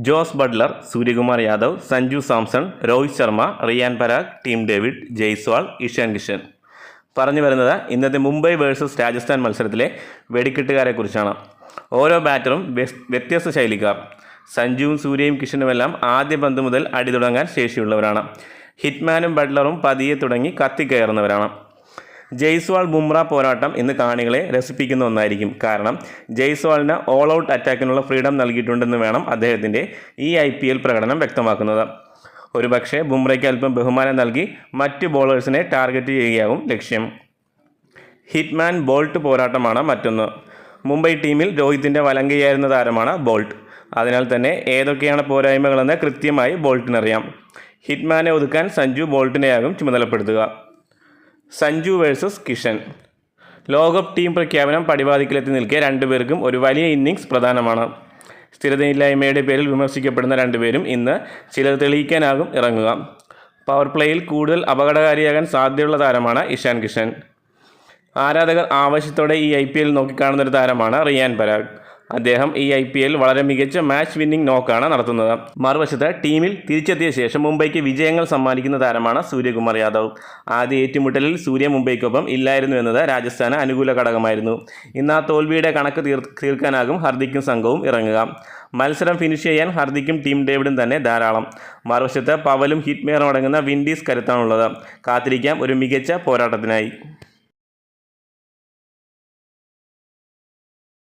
Jose Buttler, Suryakumar Yadav, Sanju Samson, Rohit Sharma, Riyan Parag, Tim David, Jaiswal, Ishan Kishan. പറഞ്ഞു വരുന്നത് ഇന്നത്തെ മുംബൈ വേഴ്സസ് രാജസ്ഥാൻ മത്സരത്തിലെ വെടിക്കെട്ടുകാരെക്കുറിച്ചാണ്. ഓരോ ബാറ്ററും വ്യത്യസ്ത ശൈലിക്കാർ. സഞ്ജുവും സൂര്യയും കിഷനുമെല്ലാം ആദ്യ പന്ത് മുതൽ അടി തുടങ്ങാൻ ശേഷിയുള്ളവരാണ്. ഹിറ്റ്മാനും ബട്ട്ലറും പതിയെ തുടങ്ങി കത്തിക്കയറുന്നവരാണ്. ജയ്സ്വാൾ ബുംറ പോരാട്ടം ഇന്ന് കാണികളെ രസിപ്പിക്കുന്ന ഒന്നായിരിക്കും. കാരണം ജയ്സ്വാളിന് ഓൾ ഔട്ട് അറ്റാക്കിനുള്ള ഫ്രീഡം നൽകിയിട്ടുണ്ടെന്ന് വേണം അദ്ദേഹത്തിൻ്റെ ഈ IPL പ്രകടനം വ്യക്തമാക്കുന്നത്. ഒരുപക്ഷെ ബുംറയ്ക്ക് അല്പം ബഹുമാനം നൽകി മറ്റ് ബോളേഴ്സിനെ ടാർഗറ്റ് ചെയ്യുകയാവും ലക്ഷ്യം. ഹിറ്റ്മാൻ ബോൾട്ട് പോരാട്ടമാണ് മറ്റൊന്ന്. മുംബൈ ടീമിൽ രോഹിത്തിൻ്റെ വലങ്കയായിരുന്ന താരമാണ് ബോൾട്ട്. അതിനാൽ തന്നെ ഏതൊക്കെയാണ് പോരായ്മകളെന്ന് കൃത്യമായി ബോൾട്ടിനറിയാം. ഹിറ്റ്മാനെ ഒതുക്കാൻ സഞ്ജു ബോൾട്ടിനെയാകും ചുമതലപ്പെടുത്തുക. സഞ്ജു വേഴ്സസ് കിഷൻ. ലോകകപ്പ് ടീം പ്രഖ്യാപനം പടിവാതിക്കലെത്തി നിൽക്കെ രണ്ടുപേർക്കും ഒരു വലിയ ഇന്നിങ്സ് പ്രധാനമാണ്. സ്ഥിരതയില്ലായ്മയുടെ പേരിൽ വിമർശിക്കപ്പെടുന്ന രണ്ടുപേരും ഇന്ന് ചിലർ തെളിയിക്കാനാകും ഇറങ്ങുക. പവർ പ്ലേയിൽ കൂടുതൽ അപകടകാരിയാകാൻ സാധ്യതയുള്ള താരമാണ് ഇഷാൻ കിഷൻ. ആരാധകർ ആവശ്യത്തോടെ ഈ IPL നോക്കിക്കാണുന്നൊരു താരമാണ് റിയാൻ പരാഗ്. അദ്ദേഹം ഈ IPL വളരെ മികച്ച മാച്ച് വിന്നിംഗ് നോക്കാണ് നടത്തുന്നത്. മറുവശത്ത് ടീമിൽ തിരിച്ചെത്തിയ ശേഷം മുംബൈക്ക് വിജയങ്ങൾ സമ്മാനിക്കുന്ന താരമാണ് സൂര്യകുമാർ യാദവ്. ആദ്യ ഏറ്റുമുട്ടലിൽ സൂര്യ മുംബൈക്കൊപ്പം ഇല്ലായിരുന്നു എന്നത് രാജസ്ഥാന് അനുകൂല ഘടകമായിരുന്നു. ഇന്ന് ആ തോൽവിയുടെ കണക്ക് തീർക്കാനാകും ഹർദിക്കും സംഘവും ഇറങ്ങുക. മത്സരം ഫിനിഷ് ചെയ്യാൻ ഹർദിക്കും ടീം ഡേവിഡും തന്നെ ധാരാളം. മറുവശത്ത് പവലും ഹിറ്റ്മേറും അടങ്ങുന്ന വിൻഡീസ് കരുത്താണുള്ളത്. കാത്തിരിക്കാം ഒരു മികച്ച പോരാട്ടത്തിനായി.